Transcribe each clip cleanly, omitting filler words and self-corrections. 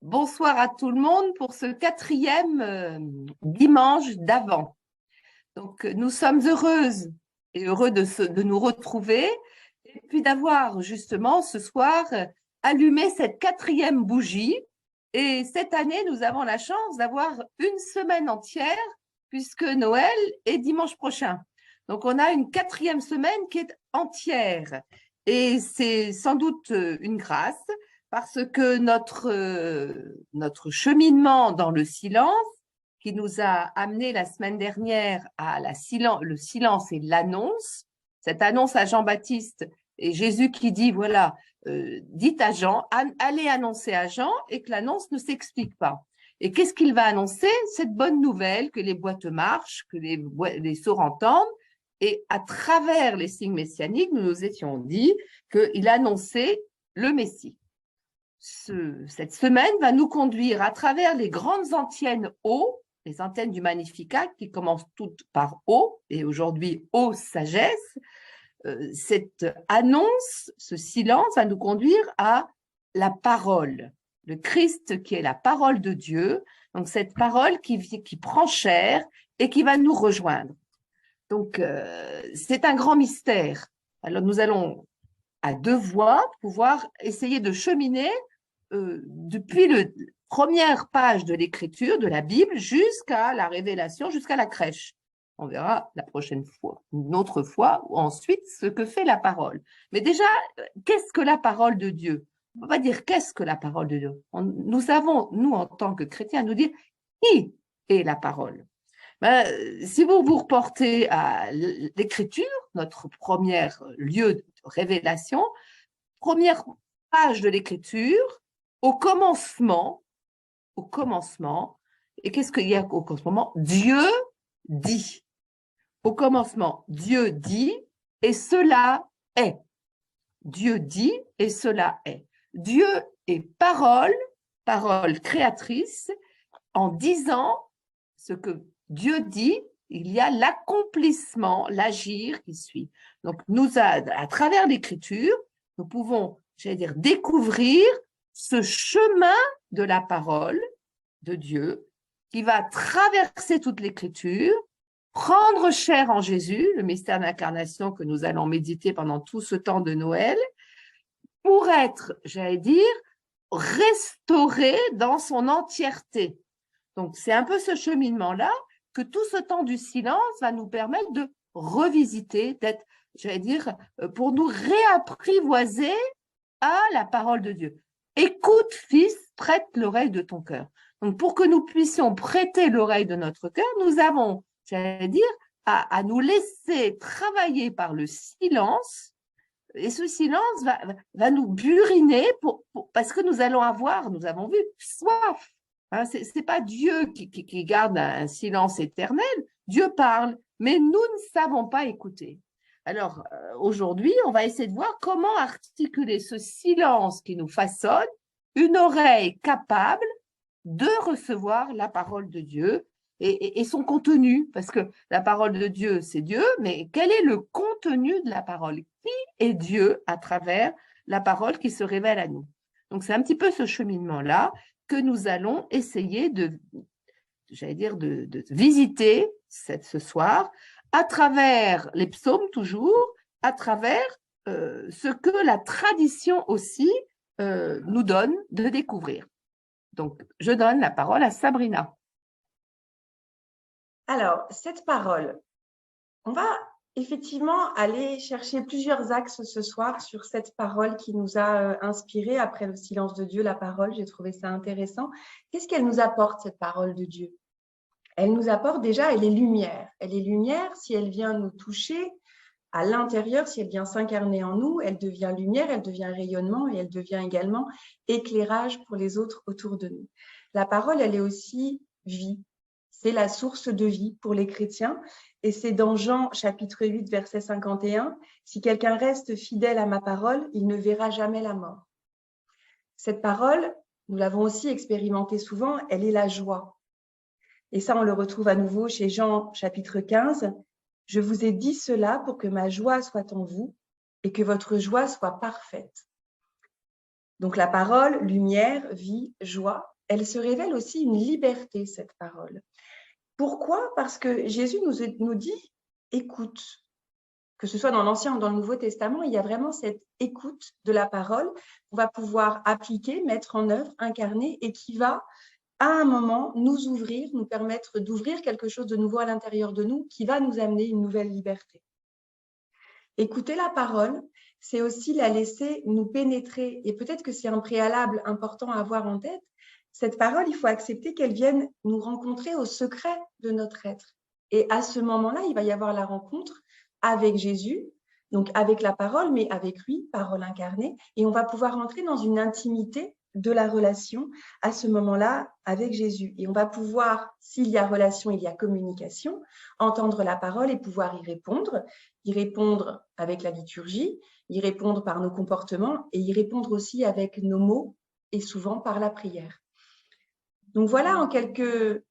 Bonsoir à tout le monde pour ce quatrième dimanche d'Avent. Donc, nous sommes heureuses et heureux de nous retrouver et puis d'avoir justement ce soir allumé cette quatrième bougie. Et cette année, nous avons la chance d'avoir une semaine entière puisque Noël est dimanche prochain. Donc, on a une quatrième semaine qui est entière et c'est sans doute une grâce parce que notre cheminement dans le silence qui nous a amené la semaine dernière à le silence et l'annonce, cette annonce à Jean-Baptiste et Jésus qui dit, voilà, dites à Jean, allez annoncer à Jean et que l'annonce ne s'explique pas. Et qu'est-ce qu'il va annoncer? Cette bonne nouvelle que les boîtes marchent, que les sourds entendent. Et à travers les signes messianiques, nous nous étions dit qu'il annonçait le Messie. Cette semaine va nous conduire à travers les grandes antennes O, les antennes du Magnificat qui commencent toutes par O, et aujourd'hui O, sagesse. Cette annonce, ce silence va nous conduire à la parole, le Christ qui est la parole de Dieu, donc cette parole qui prend chair et qui va nous rejoindre. Donc, c'est un grand mystère. Alors, nous allons à deux voix pouvoir essayer de cheminer depuis la première page de l'écriture, de la Bible, jusqu'à la révélation, jusqu'à la crèche. On verra la prochaine fois, une autre fois, ou ensuite ce que fait la parole. Mais déjà, qu'est-ce que la parole de Dieu? On va dire qu'est-ce que la parole de Dieu. Nous avons, nous, en tant que chrétiens, nous dire qui est la parole. Si vous vous reportez à l'écriture, notre premier lieu de révélation, première page de l'écriture, au commencement, et qu'est-ce qu'il y a au commencement? Dieu dit. Au commencement, Dieu dit, et cela est. Dieu dit, et cela est. Dieu est parole, parole créatrice, en disant ce que Dieu dit, il y a l'accomplissement, l'agir qui suit. Donc, à travers l'écriture, nous pouvons, j'allais dire, découvrir ce chemin de la parole de Dieu qui va traverser toute l'écriture, prendre chair en Jésus, le mystère d'incarnation que nous allons méditer pendant tout ce temps de Noël, pour être, j'allais dire, restauré dans son entièreté. Donc, c'est un peu ce cheminement-là que tout ce temps du silence va nous permettre de revisiter, d'être, j'allais dire, pour nous réapprivoiser à la parole de Dieu. Écoute, fils, prête l'oreille de ton cœur. Donc, pour que nous puissions prêter l'oreille de notre cœur, nous avons, j'allais dire, à nous laisser travailler par le silence. Et ce silence va nous buriner parce que nous avons vu, soif. Hein, c'est pas Dieu qui garde un silence éternel. Dieu parle, mais nous ne savons pas écouter. Alors, aujourd'hui, on va essayer de voir comment articuler ce silence qui nous façonne, une oreille capable de recevoir la parole de Dieu et son contenu, parce que la parole de Dieu, c'est Dieu, mais quel est le contenu de la parole? Qui est Dieu à travers la parole qui se révèle à nous? Donc, c'est un petit peu ce cheminement-là que nous allons essayer de visiter ce soir à travers les psaumes toujours, à travers ce que la tradition aussi nous donne de découvrir. Donc, je donne la parole à Sabrina. Alors, cette parole, on va effectivement aller chercher plusieurs axes ce soir sur cette parole qui nous a inspirés après le silence de Dieu, la parole. J'ai trouvé ça intéressant. Qu'est-ce qu'elle nous apporte, cette parole de Dieu? Elle nous apporte déjà, elle est lumière. Elle est lumière si elle vient nous toucher à l'intérieur, si elle vient s'incarner en nous, elle devient lumière, elle devient rayonnement et elle devient également éclairage pour les autres autour de nous. La parole, elle est aussi vie. C'est la source de vie pour les chrétiens. Et c'est dans Jean chapitre 8, verset 51, « Si quelqu'un reste fidèle à ma parole, il ne verra jamais la mort. » Cette parole, nous l'avons aussi expérimentée souvent, elle est la joie. Et ça, on le retrouve à nouveau chez Jean chapitre 15. « Je vous ai dit cela pour que ma joie soit en vous et que votre joie soit parfaite. » Donc la parole, lumière, vie, joie, elle se révèle aussi une liberté, cette parole. Pourquoi? Parce que Jésus nous dit « écoute ». Que ce soit dans l'Ancien ou dans le Nouveau Testament, il y a vraiment cette écoute de la parole qu'on va pouvoir appliquer, mettre en œuvre, incarner et qui va, à un moment, nous ouvrir, nous permettre d'ouvrir quelque chose de nouveau à l'intérieur de nous qui va nous amener une nouvelle liberté. Écouter la parole, c'est aussi la laisser nous pénétrer. Et peut-être que c'est un préalable important à avoir en tête. Cette parole, il faut accepter qu'elle vienne nous rencontrer au secret de notre être. Et à ce moment-là, il va y avoir la rencontre avec Jésus, donc avec la parole, mais avec lui, parole incarnée. Et on va pouvoir entrer dans une intimité de la relation à ce moment-là avec Jésus. Et on va pouvoir, s'il y a relation, il y a communication, entendre la parole et pouvoir y répondre avec la liturgie, y répondre par nos comportements et y répondre aussi avec nos mots et souvent par la prière. Donc voilà en quelques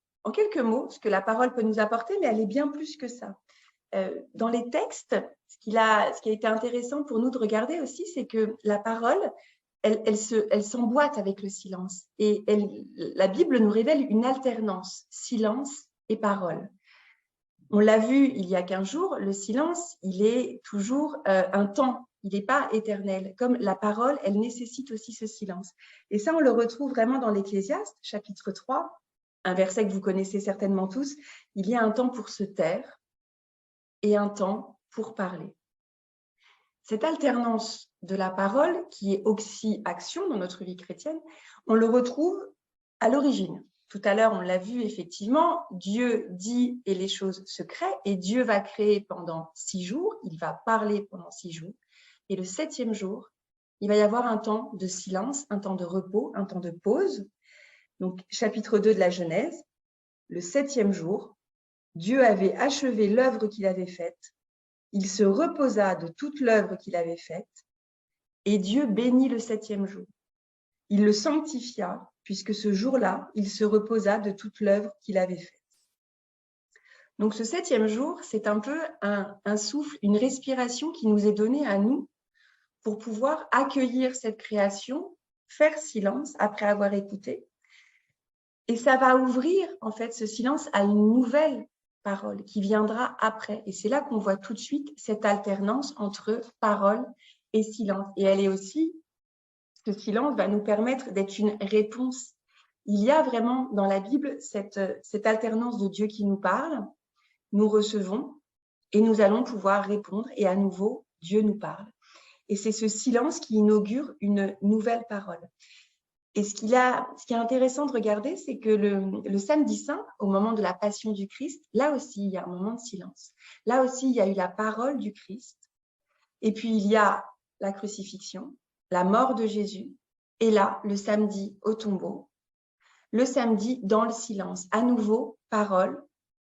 mots ce que la parole peut nous apporter, mais elle est bien plus que ça. Dans les textes, ce qui a été intéressant pour nous de regarder aussi, c'est que la parole, elle s'emboîte avec le silence. Et la Bible nous révèle une alternance, silence et parole. On l'a vu il y a 15 jours, le silence, il est toujours un temps, il n'est pas éternel. Comme la parole, elle nécessite aussi ce silence. Et ça, on le retrouve vraiment dans l'Ecclésiaste, chapitre 3, un verset que vous connaissez certainement tous. Il y a un temps pour se taire et un temps pour parler. Cette alternance de la parole, qui est oxy-action dans notre vie chrétienne, on le retrouve à l'origine. Tout à l'heure, on l'a vu effectivement, Dieu dit et les choses se créent et Dieu va créer pendant 6 jours, il va parler pendant 6 jours. Et le 7e jour, il va y avoir un temps de silence, un temps de repos, un temps de pause. Donc, chapitre 2 de la Genèse, le 7e jour, Dieu avait achevé l'œuvre qu'il avait faite. Il se reposa de toute l'œuvre qu'il avait faite et Dieu bénit le 7e jour. Il le sanctifia puisque ce jour-là, il se reposa de toute l'œuvre qu'il avait faite. Donc ce 7e jour, c'est un peu un souffle, une respiration qui nous est donnée à nous pour pouvoir accueillir cette création, faire silence après avoir écouté. Et ça va ouvrir en fait ce silence à une nouvelle parole qui viendra après. Et c'est là qu'on voit tout de suite cette alternance entre parole et silence. Et elle est aussi, ce silence va nous permettre d'être une réponse. Il y a vraiment dans la Bible cette alternance de Dieu qui nous parle, nous recevons et nous allons pouvoir répondre et à nouveau, Dieu nous parle. Et c'est ce silence qui inaugure une nouvelle parole. Et ce qui est intéressant de regarder, c'est que le samedi saint, au moment de la passion du Christ, là aussi, il y a un moment de silence. Là aussi, il y a eu la parole du Christ. Et puis, il y a la crucifixion, la mort de Jésus. Et là, le samedi au tombeau, le samedi dans le silence. À nouveau, parole,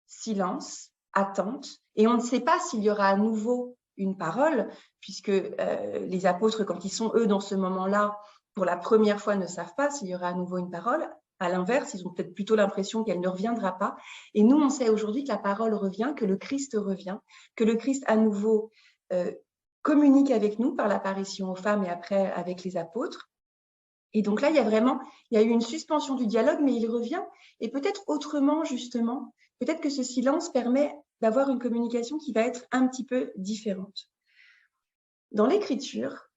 silence, attente. Et on ne sait pas s'il y aura à nouveau une parole, puisque les apôtres, quand ils sont, eux, dans ce moment-là, pour la première fois, ne savent pas s'il y aura à nouveau une parole. À l'inverse, ils ont peut-être plutôt l'impression qu'elle ne reviendra pas. Et nous, on sait aujourd'hui que la parole revient, que le Christ revient, que le Christ à nouveau communique avec nous par l'apparition aux femmes et après avec les apôtres. Et donc là, il y a eu une suspension du dialogue, mais il revient. Et peut-être autrement, justement, peut-être que ce silence permet d'avoir une communication qui va être un petit peu différente. Dans l'Écriture,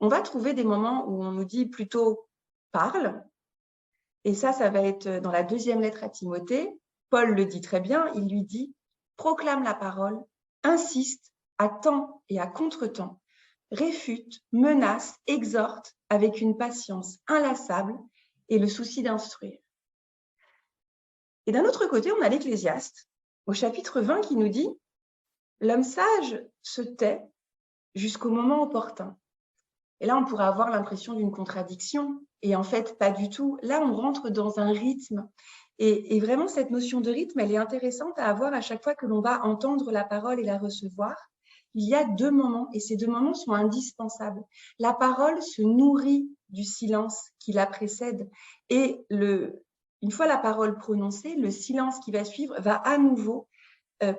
on va trouver des moments où on nous dit plutôt « parle ». Et ça va être dans la 2e lettre à Timothée. Paul le dit très bien, il lui dit « proclame la parole, insiste à temps et à contre-temps, réfute, menace, exhorte avec une patience inlassable et le souci d'instruire. » Et d'un autre côté, on a l'Ecclésiaste, au chapitre 20, qui nous dit « l'homme sage se tait jusqu'au moment opportun ». Et là, on pourrait avoir l'impression d'une contradiction. Et en fait, pas du tout. Là, on rentre dans un rythme. Et vraiment, cette notion de rythme, elle est intéressante à avoir à chaque fois que l'on va entendre la parole et la recevoir. Il y a 2 moments, et ces 2 moments sont indispensables. La parole se nourrit du silence qui la précède. Et une fois la parole prononcée, le silence qui va suivre va à nouveau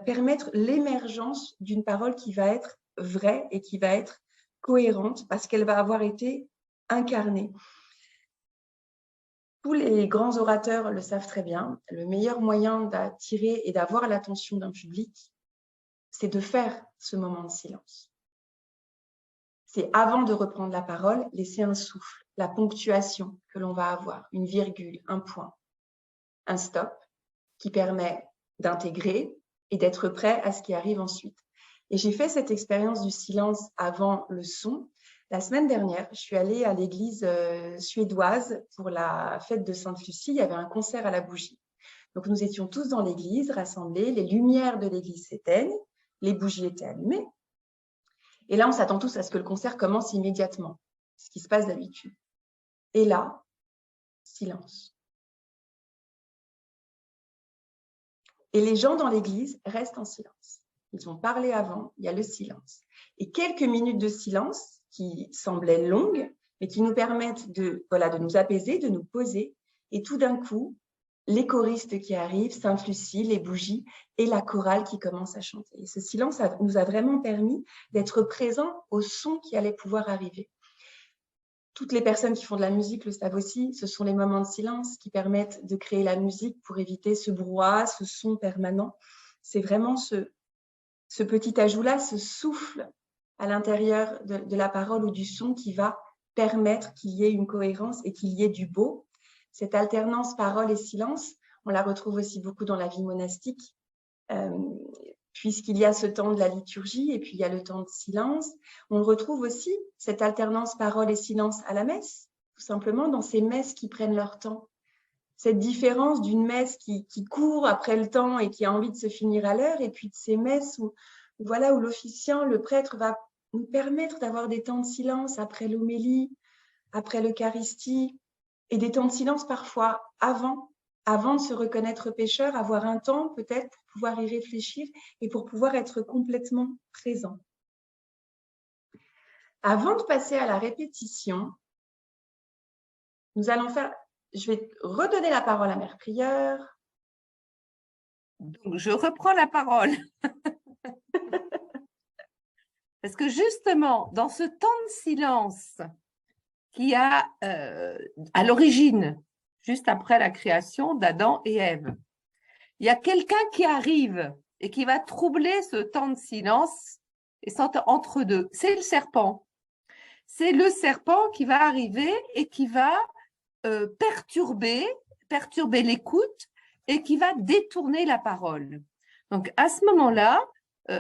permettre l'émergence d'une parole qui va être vraie et qui va être cohérente parce qu'elle va avoir été incarné. Tous les grands orateurs le savent très bien. Le meilleur moyen d'attirer et d'avoir l'attention d'un public, c'est de faire ce moment de silence. C'est avant de reprendre la parole, laisser un souffle, la ponctuation que l'on va avoir, une virgule, un point, un stop qui permet d'intégrer et d'être prêt à ce qui arrive ensuite. Et j'ai fait cette expérience du silence avant le son. La semaine dernière, je suis allée à l'église suédoise pour la fête de Sainte-Lucie. Il y avait un concert à la bougie. Donc, nous étions tous dans l'église, rassemblés. Les lumières de l'église s'éteignent. Les bougies étaient allumées. Et là, on s'attend tous à ce que le concert commence immédiatement, ce qui se passe d'habitude. Et là, silence. Et les gens dans l'église restent en silence. Ils ont parlé avant, il y a le silence. Et quelques minutes de silence qui semblaient longues, mais qui nous permettent de nous apaiser, de nous poser. Et tout d'un coup, les choristes qui arrivent, Sainte-Lucie, les bougies et la chorale qui commence à chanter. Et ce silence nous a vraiment permis d'être présents au son qui allait pouvoir arriver. Toutes les personnes qui font de la musique le savent aussi, ce sont les moments de silence qui permettent de créer la musique pour éviter ce brouhaha, ce son permanent. C'est vraiment ce petit ajout-là, ce souffle à l'intérieur de la parole ou du son qui va permettre qu'il y ait une cohérence et qu'il y ait du beau. Cette alternance parole et silence, on la retrouve aussi beaucoup dans la vie monastique, puisqu'il y a ce temps de la liturgie et puis il y a le temps de silence. On retrouve aussi cette alternance parole et silence à la messe, tout simplement dans ces messes qui prennent leur temps. Cette différence d'une messe qui court après le temps et qui a envie de se finir à l'heure, et puis de ces messes où l'officiant, le prêtre va nous permettre d'avoir des temps de silence après l'homélie, après l'Eucharistie, et des temps de silence parfois avant de se reconnaître pécheur, avoir un temps peut-être pour pouvoir y réfléchir et pour pouvoir être complètement présent. Avant de passer à la répétition, nous allons faire... Je vais redonner la parole à Mère Prieure. Donc, je reprends la parole. Parce que justement, dans ce temps de silence qui a à l'origine, juste après la création d'Adam et Ève, il y a quelqu'un qui arrive et qui va troubler ce temps de silence et entre deux. C'est le serpent. C'est le serpent qui va arriver et qui va perturber l'écoute et qui va détourner la parole. Donc, à ce moment-là,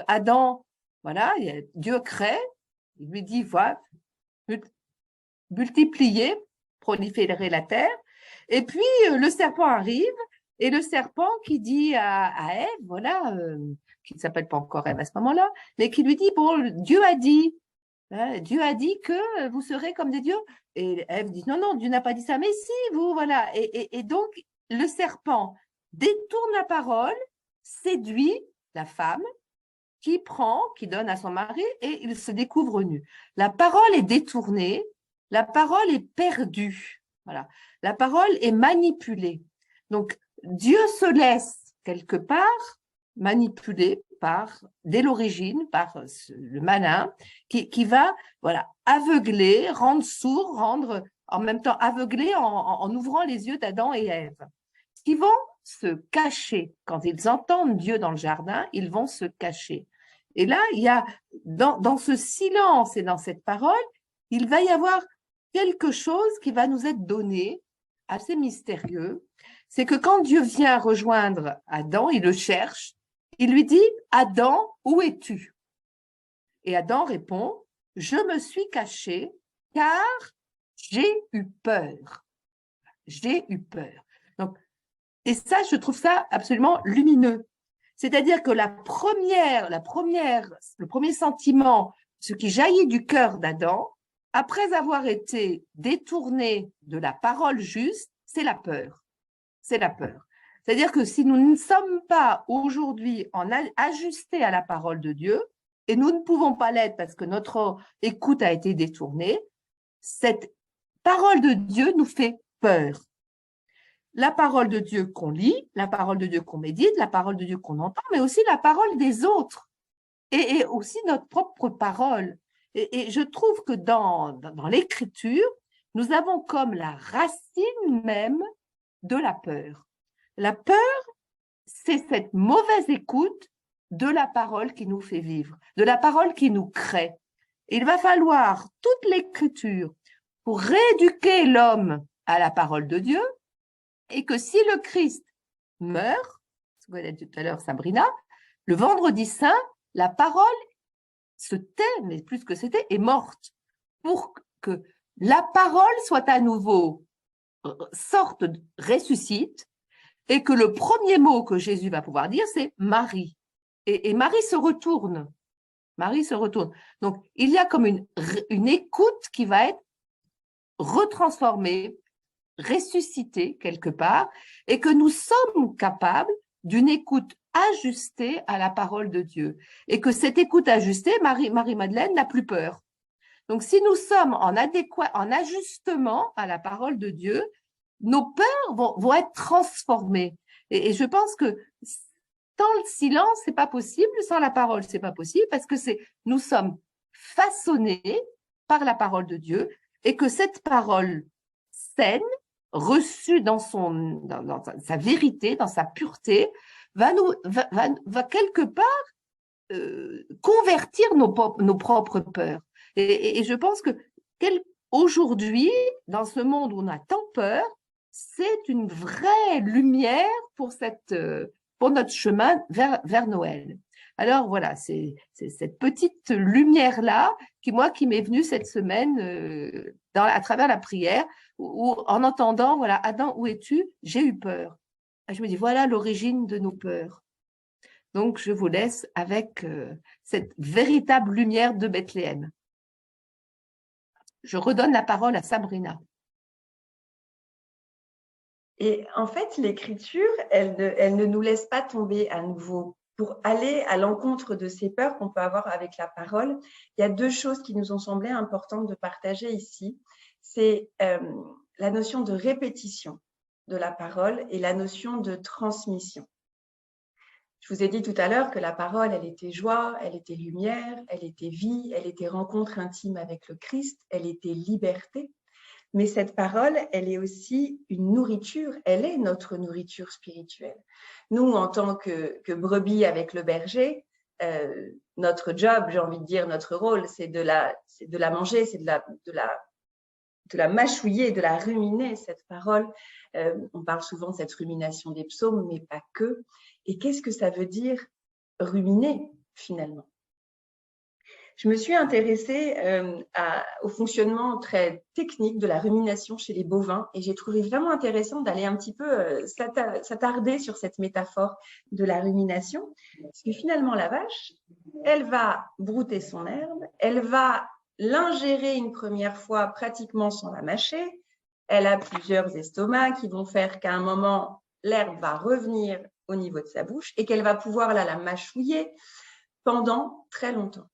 Adam, voilà, Dieu crée, il lui dit, voilà, multiplier, proliférer la terre, et puis le serpent arrive, et le serpent qui dit à Ève, voilà, qui ne s'appelle pas encore Ève à ce moment-là, mais qui lui dit, bon, Dieu a dit que vous serez comme des dieux. Et Ève dit, non, Dieu n'a pas dit ça, mais si, vous, voilà. Et donc, le serpent détourne la parole, séduit la femme, qui donne à son mari, et il se découvre nu. La parole est détournée, la parole est perdue. Voilà. La parole est manipulée. Donc, Dieu se laisse quelque part manipuler dès l'origine, par le malin, qui va aveugler, rendre sourd, rendre en même temps aveugler en ouvrant les yeux d'Adam et Ève. Qui vont se cacher. Quand ils entendent Dieu dans le jardin, ils vont se cacher. Et là, il y a, dans ce silence et dans cette parole, il va y avoir quelque chose qui va nous être donné, assez mystérieux. C'est que quand Dieu vient rejoindre Adam, il le cherche, il lui dit, Adam, où es-tu? Et Adam répond, je me suis caché car j'ai eu peur. J'ai eu peur. Donc, et ça, je trouve ça absolument lumineux. C'est-à-dire que le premier sentiment, ce qui jaillit du cœur d'Adam, après avoir été détourné de la parole juste, c'est la peur. C'est la peur. C'est-à-dire que si nous ne sommes pas aujourd'hui ajustés à la parole de Dieu, et nous ne pouvons pas l'être parce que notre écoute a été détournée, cette parole de Dieu nous fait peur. La parole de Dieu qu'on lit, la parole de Dieu qu'on médite, la parole de Dieu qu'on entend, mais aussi la parole des autres et aussi notre propre parole. Et je trouve que dans l'écriture, nous avons comme la racine même de la peur. La peur, c'est cette mauvaise écoute de la parole qui nous fait vivre, de la parole qui nous crée. Il va falloir toute l'écriture pour rééduquer l'homme à la parole de Dieu, et que si le Christ meurt, ce que vous avez dit tout à l'heure Sabrina, le vendredi saint, la parole se tait, mais plus que c'était, est morte, pour que la parole soit à nouveau sorte, ressuscite, et que le premier mot que Jésus va pouvoir dire, c'est Marie. Et Marie se retourne. Marie se retourne. Donc, il y a comme une écoute qui va être retransformée, ressuscitée quelque part, et que nous sommes capables d'une écoute ajustée à la parole de Dieu. Et que cette écoute ajustée, Marie-Madeleine n'a plus peur. Donc, si nous sommes en ajustement à la parole de Dieu, nos peurs vont être transformées. Et je pense que sans le silence, c'est pas possible, sans la parole, c'est pas possible, parce que nous sommes façonnés par la parole de Dieu, et que cette parole saine, reçue dans sa vérité, dans sa pureté, va quelque part convertir nos propres peurs. Et je pense que aujourd'hui, dans ce monde où on a tant peur, c'est une vraie lumière pour notre chemin vers Noël. Alors voilà, c'est cette petite lumière-là qui m'est venue cette semaine à travers la prière, où en entendant, voilà, Adam, où es-tu? J'ai eu peur. Et je me dis, voilà l'origine de nos peurs. Donc, je vous laisse avec cette véritable lumière de Bethléem. Je redonne la parole à Sabrina. Et en fait, l'écriture, elle ne nous laisse pas tomber à nouveau. Pour aller à l'encontre de ces peurs qu'on peut avoir avec la parole, il y a deux choses qui nous ont semblé importantes de partager ici. C'est la notion de répétition de la parole et la notion de transmission. Je vous ai dit tout à l'heure que la parole, elle était joie, elle était lumière, elle était vie, elle était rencontre intime avec le Christ, elle était liberté. Mais cette parole, elle est aussi une nourriture, elle est notre nourriture spirituelle. Nous, en tant que brebis avec le berger, notre job, j'ai envie de dire, notre rôle, c'est de la manger, c'est de la mâchouiller, de la ruminer, cette parole. On parle souvent de cette rumination des psaumes, mais pas que. Et qu'est-ce que ça veut dire ruminer, finalement? Je me suis intéressée au fonctionnement très technique de la rumination chez les bovins et j'ai trouvé vraiment intéressant d'aller un petit peu s'attarder sur cette métaphore de la rumination. Parce que finalement, la vache, elle va brouter son herbe, elle va l'ingérer une première fois pratiquement sans la mâcher. Elle a plusieurs estomacs qui vont faire qu'à un moment, l'herbe va revenir au niveau de sa bouche et qu'elle va pouvoir la mâchouiller pendant très longtemps.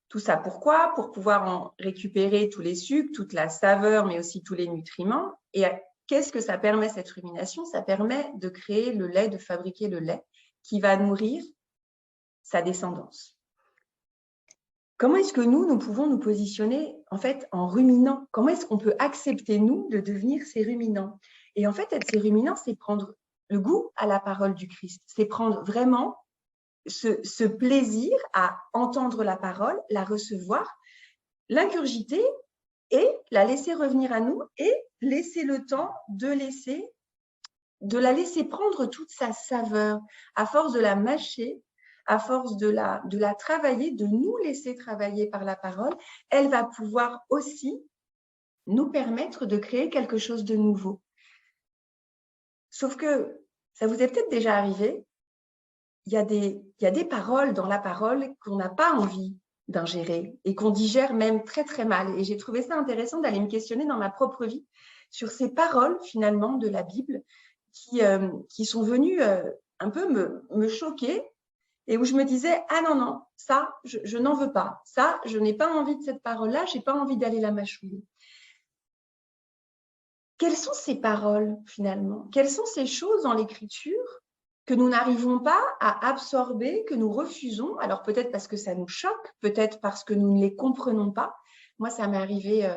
Tout ça pourquoi? Pour pouvoir en récupérer tous les sucres, toute la saveur, mais aussi tous les nutriments. Et qu'est-ce que ça permet, cette rumination? Ça permet de créer le lait, de fabriquer le lait qui va nourrir sa descendance. Comment est-ce que nous pouvons nous positionner en fait en ruminant? Comment est-ce qu'on peut accepter, nous, de devenir ces ruminants? Et en fait, être ces ruminants, c'est prendre le goût à la parole du Christ. C'est prendre vraiment ce plaisir à entendre la parole, la recevoir, l'ingurgiter et la laisser revenir à nous et laisser le temps de la laisser prendre toute sa saveur. À force de la mâcher, à force de la travailler, de nous laisser travailler par la parole, elle va pouvoir aussi nous permettre de créer quelque chose de nouveau. Sauf que ça vous est peut-être déjà arrivé, il y a des paroles dans la parole qu'on n'a pas envie d'ingérer et qu'on digère même très, très mal. Et j'ai trouvé ça intéressant d'aller me questionner dans ma propre vie sur ces paroles, finalement, de la Bible qui sont venues un peu me choquer et où je me disais « Ah non, ça, je n'en veux pas. Ça, je n'ai pas envie de cette parole-là, je n'ai pas envie d'aller la mâchouiller. » Quelles sont ces paroles, finalement? Quelles sont ces choses dans l'Écriture que nous n'arrivons pas à absorber, que nous refusons? Alors peut-être parce que ça nous choque, peut-être parce que nous ne les comprenons pas. Moi, ça m'est arrivé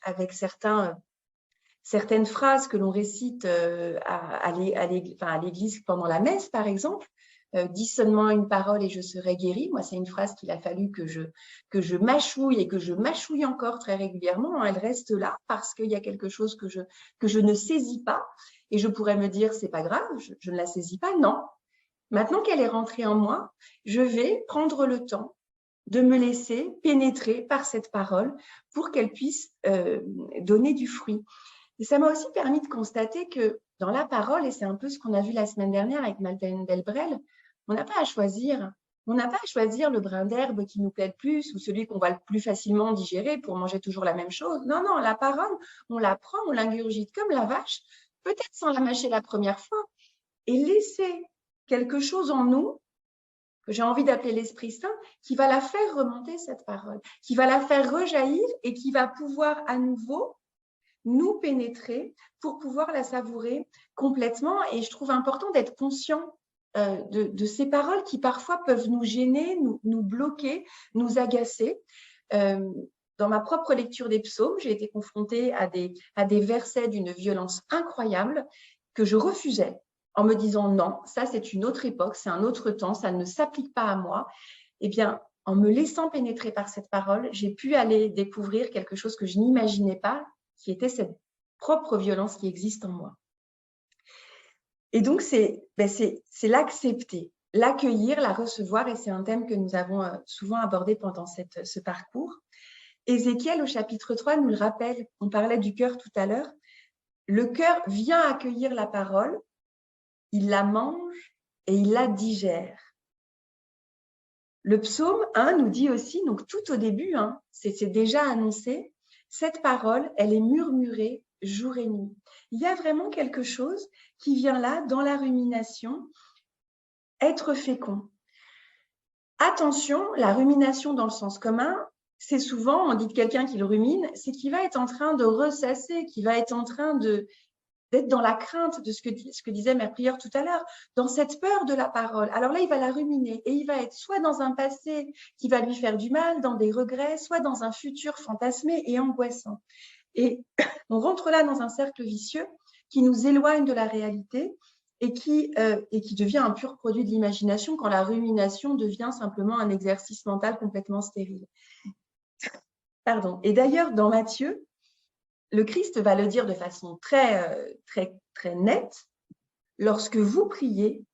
avec certaines phrases que l'on récite à l'église pendant la messe, par exemple. Dis seulement une parole et je serai guéri. Moi, c'est une phrase qu'il a fallu que je mâchouille et que je mâchouille encore très régulièrement. Elle reste là parce qu'il y a quelque chose que je ne saisis pas. Et je pourrais me dire, c'est pas grave, je ne la saisis pas. Non. Maintenant qu'elle est rentrée en moi, je vais prendre le temps de me laisser pénétrer par cette parole pour qu'elle puisse donner du fruit. Et ça m'a aussi permis de constater que dans la parole, et c'est un peu ce qu'on a vu la semaine dernière avec Madeleine Delbrel, on n'a pas à choisir. On n'a pas à choisir le brin d'herbe qui nous plaît le plus ou celui qu'on va le plus facilement digérer pour manger toujours la même chose. Non, non, la parole, on la prend, on l'ingurgite comme la vache, peut-être sans la mâcher la première fois, et laisser quelque chose en nous, que j'ai envie d'appeler l'Esprit Saint, qui va la faire remonter, cette parole, qui va la faire rejaillir et qui va pouvoir à nouveau nous pénétrer pour pouvoir la savourer complètement. Et je trouve important d'être conscient de ces paroles qui parfois peuvent nous gêner, nous bloquer, nous agacer. Dans ma propre lecture des psaumes, j'ai été confrontée à des versets d'une violence incroyable que je refusais en me disant non, ça c'est une autre époque, c'est un autre temps, ça ne s'applique pas à moi. Eh bien, en me laissant pénétrer par cette parole, j'ai pu aller découvrir quelque chose que je n'imaginais pas, qui était cette propre violence qui existe en moi. Et donc, c'est l'accepter, l'accueillir, la recevoir, et c'est un thème que nous avons souvent abordé pendant ce parcours. Ézéchiel, au chapitre 3, nous le rappelle, on parlait du cœur tout à l'heure, le cœur vient accueillir la parole, il la mange et il la digère. Le psaume 1 nous dit aussi, donc tout au début, c'est déjà annoncé, cette parole, elle est murmurée jour et nuit. Il y a vraiment quelque chose qui vient là, dans la rumination, être fécond. Attention, la rumination dans le sens commun, c'est souvent, on dit de quelqu'un qui le rumine, c'est qu'il va être en train de ressasser, qu'il va être en train d'être dans la crainte de ce que disait Mère Prieure tout à l'heure, dans cette peur de la parole. Alors là, il va la ruminer et il va être soit dans un passé qui va lui faire du mal, dans des regrets, soit dans un futur fantasmé et angoissant. Et on rentre là dans un cercle vicieux qui nous éloigne de la réalité et qui devient un pur produit de l'imagination quand la rumination devient simplement un exercice mental complètement stérile. Pardon. Et d'ailleurs, dans Matthieu, le Christ va le dire de façon très nette. Lorsque vous priez,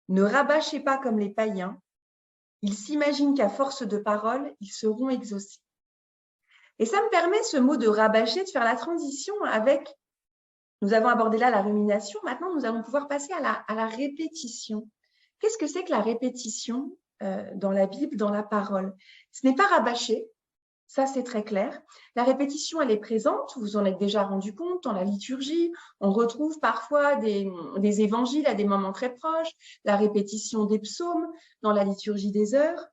ne rabâchez pas comme les païens. Ils s'imaginent qu'à force de paroles, ils seront exaucés. Et ça me permet, ce mot de rabâcher, de faire la transition avec, nous avons abordé là la rumination, maintenant nous allons pouvoir passer à la répétition. Qu'est-ce que c'est que la répétition dans la Bible, dans la parole? Ce n'est pas rabâcher, ça c'est très clair. La répétition, elle est présente, vous en êtes déjà rendu compte dans la liturgie. On retrouve parfois des évangiles à des moments très proches, la répétition des psaumes dans la liturgie des heures.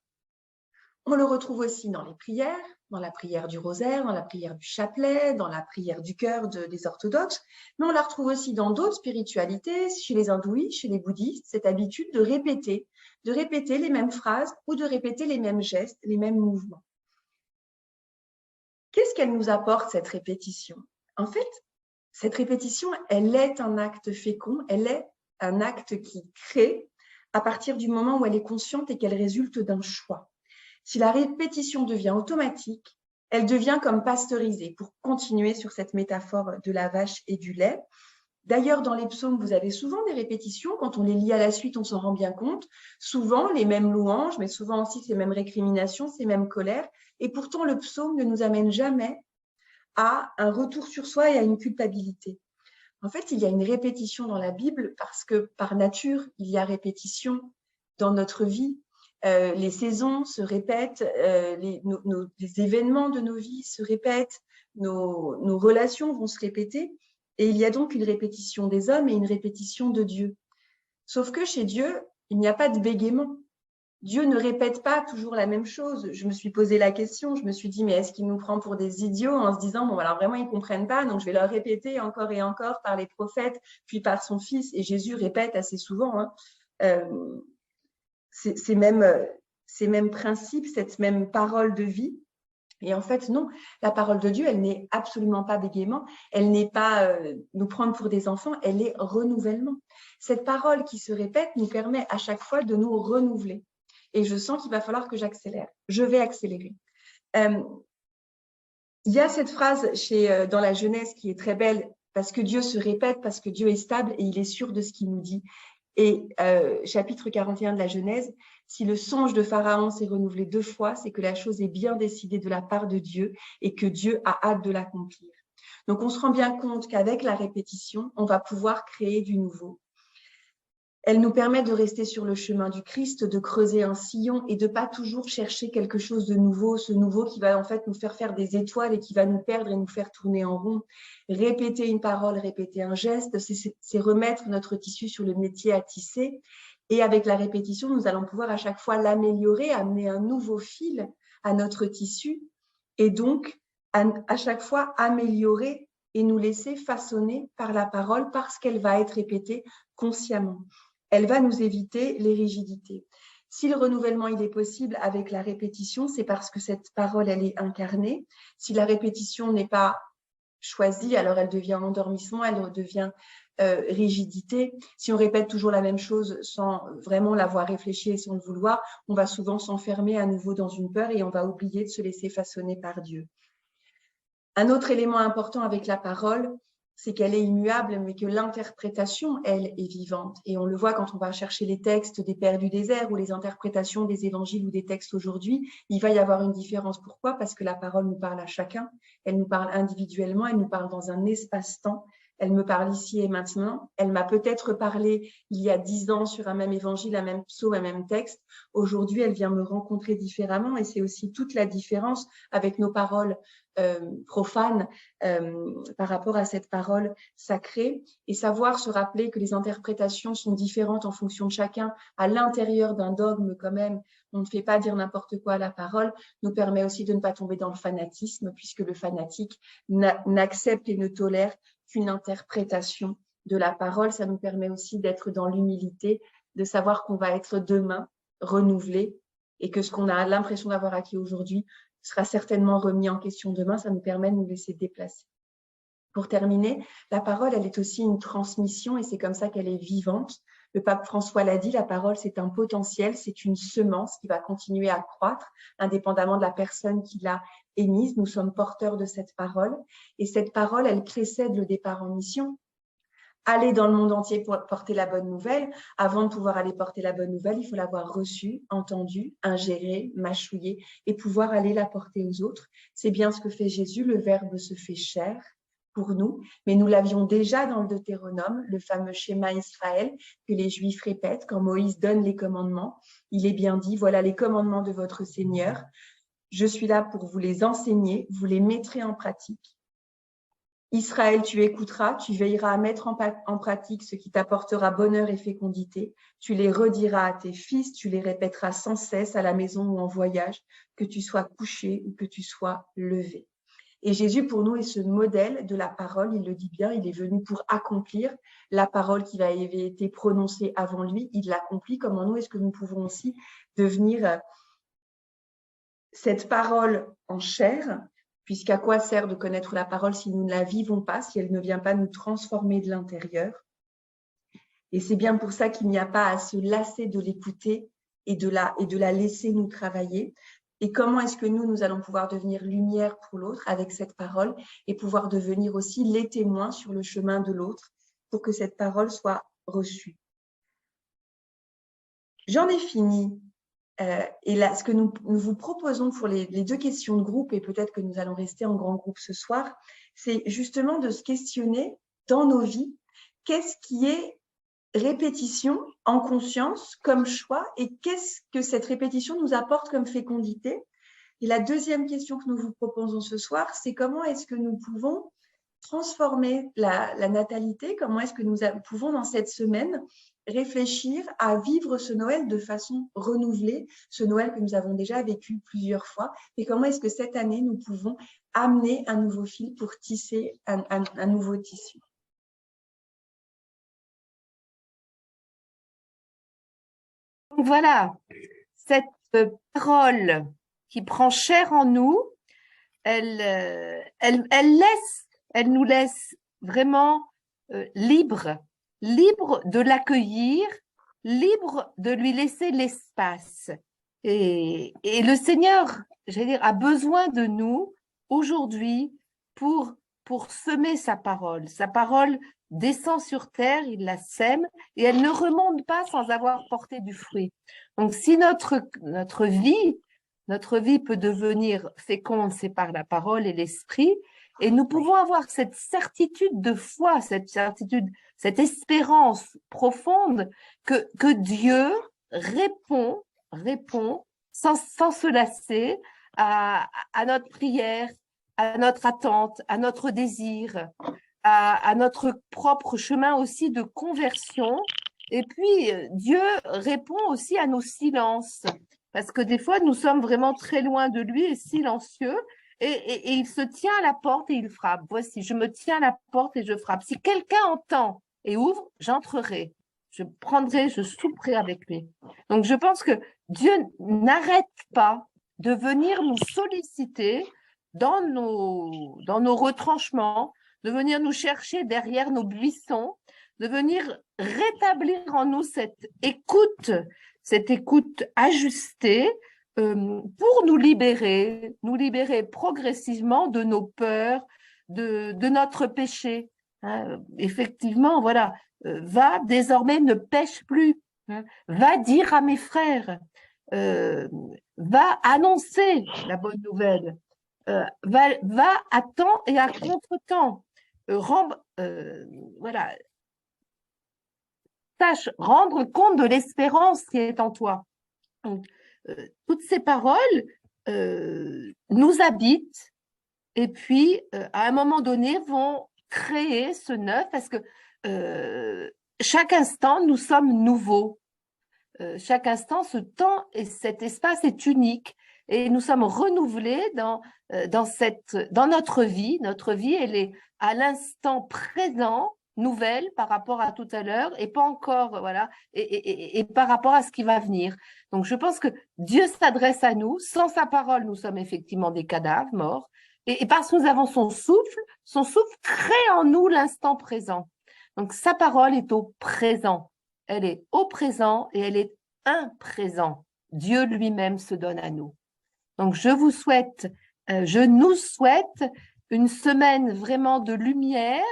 On le retrouve aussi dans les prières, dans la prière du rosaire, dans la prière du chapelet, dans la prière du cœur des orthodoxes, mais on la retrouve aussi dans d'autres spiritualités, chez les hindouistes, chez les bouddhistes, cette habitude de répéter les mêmes phrases ou de répéter les mêmes gestes, les mêmes mouvements. Qu'est-ce qu'elle nous apporte, cette répétition? En fait, cette répétition, elle est un acte fécond, elle est un acte qui crée à partir du moment où elle est consciente et qu'elle résulte d'un choix. Si la répétition devient automatique, elle devient comme pasteurisée, pour continuer sur cette métaphore de la vache et du lait. D'ailleurs, dans les psaumes, vous avez souvent des répétitions. Quand on les lit à la suite, on s'en rend bien compte. Souvent, les mêmes louanges, mais souvent aussi ces mêmes récriminations, ces mêmes colères. Et pourtant, le psaume ne nous amène jamais à un retour sur soi et à une culpabilité. En fait, il y a une répétition dans la Bible parce que, par nature, il y a répétition dans notre vie. Les saisons se répètent, les événements de nos vies se répètent, nos relations vont se répéter. Et il y a donc une répétition des hommes et une répétition de Dieu. Sauf que chez Dieu, il n'y a pas de bégaiement. Dieu ne répète pas toujours la même chose. Je me suis posé la question, je me suis dit, mais est-ce qu'il nous prend pour des idiots en se disant, bon, alors vraiment, ils ne comprennent pas, donc je vais leur répéter encore et encore par les prophètes, puis par son Fils. Et Jésus répète assez souvent ces mêmes principes, cette même parole de vie. Et en fait, non, la parole de Dieu, elle n'est absolument pas bégaiement, elle n'est pas nous prendre pour des enfants, elle est renouvellement. Cette parole qui se répète nous permet à chaque fois de nous renouveler. Et je sens qu'il va falloir que j'accélère. Je vais accélérer. Il y a cette phrase dans la Genèse qui est très belle, parce que Dieu se répète, parce que Dieu est stable et il est sûr de ce qu'il nous dit. Et chapitre 41 de la Genèse, si le songe de Pharaon s'est renouvelé 2 fois, c'est que la chose est bien décidée de la part de Dieu et que Dieu a hâte de l'accomplir. Donc, on se rend bien compte qu'avec la répétition, on va pouvoir créer du nouveau. Elle nous permet de rester sur le chemin du Christ, de creuser un sillon et de pas toujours chercher quelque chose de nouveau, ce nouveau qui va en fait nous faire des étoiles et qui va nous perdre et nous faire tourner en rond. Répéter une parole, répéter un geste, c'est remettre notre tissu sur le métier à tisser. Et avec la répétition, nous allons pouvoir à chaque fois l'améliorer, amener un nouveau fil à notre tissu et donc à chaque fois améliorer et nous laisser façonner par la parole parce qu'elle va être répétée consciemment. Elle va nous éviter les rigidités. Si le renouvellement il est possible avec la répétition, c'est parce que cette parole elle est incarnée. Si la répétition n'est pas choisie, alors elle devient endormissement, elle devient rigidité. Si on répète toujours la même chose sans vraiment l'avoir réfléchi et sans le vouloir, on va souvent s'enfermer à nouveau dans une peur et on va oublier de se laisser façonner par Dieu. Un autre élément important avec la parole, c'est qu'elle est immuable, mais que l'interprétation, elle, est vivante. Et on le voit quand on va chercher les textes des Pères du désert ou les interprétations des évangiles ou des textes aujourd'hui, il va y avoir une différence. Pourquoi? Parce que la parole nous parle à chacun, elle nous parle individuellement, elle nous parle dans un espace-temps, elle me parle ici et maintenant. Elle m'a peut-être parlé il y a 10 ans sur un même évangile, un même psaume, un même texte. Aujourd'hui, elle vient me rencontrer différemment et c'est aussi toute la différence avec nos paroles profanes par rapport à cette parole sacrée et savoir se rappeler que les interprétations sont différentes en fonction de chacun à l'intérieur d'un dogme quand même. On ne fait pas dire n'importe quoi à la parole, nous permet aussi de ne pas tomber dans le fanatisme puisque le fanatique n'accepte et ne tolère qu'une interprétation de la parole. Ça nous permet aussi d'être dans l'humilité, de savoir qu'on va être demain renouvelé et que ce qu'on a l'impression d'avoir acquis aujourd'hui sera certainement remis en question demain. Ça nous permet de nous laisser déplacer. Pour terminer, la parole, elle est aussi une transmission et c'est comme ça qu'elle est vivante. Le pape François l'a dit, la parole, c'est un potentiel, c'est une semence qui va continuer à croître indépendamment de la personne qui l'a émise. Nous sommes porteurs de cette parole et cette parole, elle précède le départ en mission. Aller dans le monde entier pour porter la bonne nouvelle. Avant de pouvoir aller porter la bonne nouvelle, il faut l'avoir reçue, entendue, ingérée, mâchouillée et pouvoir aller la porter aux autres. C'est bien ce que fait Jésus, le Verbe se fait chair pour nous, mais nous l'avions déjà dans le Deutéronome, le fameux schéma Israël que les Juifs répètent quand Moïse donne les commandements. Il est bien dit, voilà les commandements de votre Seigneur. Je suis là pour vous les enseigner, vous les mettrez en pratique. Israël, tu écouteras, tu veilleras à mettre en pratique ce qui t'apportera bonheur et fécondité. Tu les rediras à tes fils, tu les répéteras sans cesse à la maison ou en voyage, que tu sois couché ou que tu sois levé. Et Jésus, pour nous, est ce modèle de la parole. Il le dit bien, il est venu pour accomplir la parole qui avait été prononcée avant lui. Il l'accomplit. Comment nous, est-ce que nous pouvons aussi devenir cette parole en chair, puisqu'à quoi sert de connaître la parole si nous ne la vivons pas, si elle ne vient pas nous transformer de l'intérieur? Et c'est bien pour ça qu'il n'y a pas à se lasser de l'écouter et de la laisser nous travailler. Et comment est-ce que nous allons pouvoir devenir lumière pour l'autre avec cette parole et pouvoir devenir aussi les témoins sur le chemin de l'autre pour que cette parole soit reçue. J'en ai fini. Et là, ce que nous vous proposons pour les 2 questions de groupe, et peut-être que nous allons rester en grand groupe ce soir, c'est justement de se questionner dans nos vies, qu'est-ce qui est répétition en conscience comme choix et qu'est-ce que cette répétition nous apporte comme fécondité. Et la deuxième question que nous vous proposons ce soir, c'est comment est-ce que nous pouvons transformer la natalité, comment est-ce que nous pouvons dans cette semaine réfléchir à vivre ce Noël de façon renouvelée, ce Noël que nous avons déjà vécu plusieurs fois, et comment est-ce que cette année nous pouvons amener un nouveau fil pour tisser un nouveau tissu. Donc voilà, cette parole qui prend chair en nous, elle nous laisse vraiment libres de l'accueillir, libres de lui laisser l'espace. Et le Seigneur, j'allais dire, a besoin de nous aujourd'hui pour semer sa parole. Sa parole descend sur terre, il la sème et elle ne remonte pas sans avoir porté du fruit. Donc, si notre vie peut devenir féconde, c'est par la parole et l'esprit, et nous pouvons avoir cette certitude de foi, cette certitude, cette espérance profonde que Dieu répond sans se lasser à notre prière, à notre attente, à notre désir, à notre propre chemin aussi de conversion. Et puis, Dieu répond aussi à nos silences, parce que des fois, nous sommes vraiment très loin de lui et silencieux, et il se tient à la porte et il frappe. Voici, je me tiens à la porte et je frappe. Si quelqu'un entend et ouvre, j'entrerai. Je souperai avec lui. Donc, je pense que Dieu n'arrête pas de venir nous solliciter dans nos retranchements, de venir nous chercher derrière nos buissons, de venir rétablir en nous cette écoute ajustée pour nous libérer progressivement de nos peurs, de notre péché. Hein. Effectivement, voilà, va désormais ne pêche plus, hein. Va dire à mes frères, va annoncer la bonne nouvelle, va à temps et à contre-temps. Voilà, sache rendre compte de l'espérance qui est en toi. Donc, toutes ces paroles nous habitent et puis, à un moment donné, vont créer ce neuf parce que chaque instant, nous sommes nouveaux. Chaque instant, ce temps et cet espace est unique et nous sommes renouvelés dans notre vie. Notre vie, elle est à l'instant présent, nouvelle par rapport à tout à l'heure et pas encore, voilà, et par rapport à ce qui va venir. Donc, je pense que Dieu s'adresse à nous. Sans sa parole, nous sommes effectivement des cadavres morts. Et parce que nous avons son souffle crée en nous l'instant présent. Donc, sa parole est au présent. Elle est au présent et elle est un présent. Dieu lui-même se donne à nous. Donc, je nous souhaite une semaine vraiment de lumière,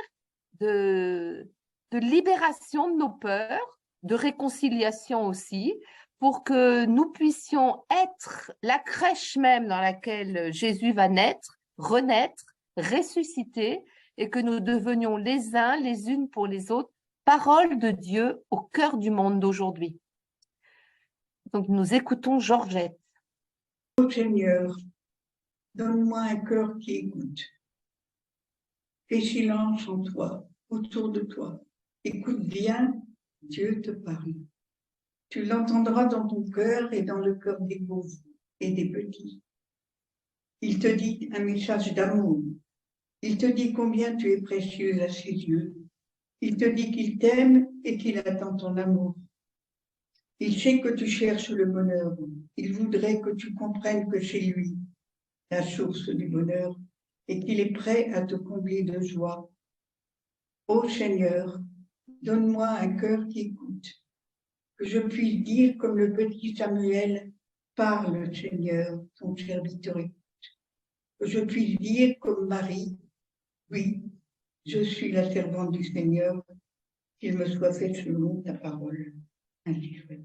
de libération de nos peurs, de réconciliation aussi, pour que nous puissions être la crèche même dans laquelle Jésus va naître, renaître, ressusciter, et que nous devenions les uns, les unes pour les autres, parole de Dieu au cœur du monde d'aujourd'hui. Donc, nous écoutons Georgette. Ô Seigneur, donne-moi un cœur qui écoute. Fais silence en toi, autour de toi. Écoute bien, Dieu te parle. Tu l'entendras dans ton cœur et dans le cœur des pauvres et des petits. Il te dit un message d'amour. Il te dit combien tu es précieuse à ses yeux. Il te dit qu'il t'aime et qu'il attend ton amour. Il sait que tu cherches le bonheur. Il voudrait que tu comprennes que c'est lui, la source du bonheur, et qu'il est prêt à te combler de joie. Ô Seigneur, donne-moi un cœur qui écoute, que je puisse dire comme le petit Samuel, parle Seigneur, ton serviteur écoute. Que je puisse dire comme Marie, oui, je suis la servante du Seigneur, qu'il me soit fait selon ta parole. Ainsi soit.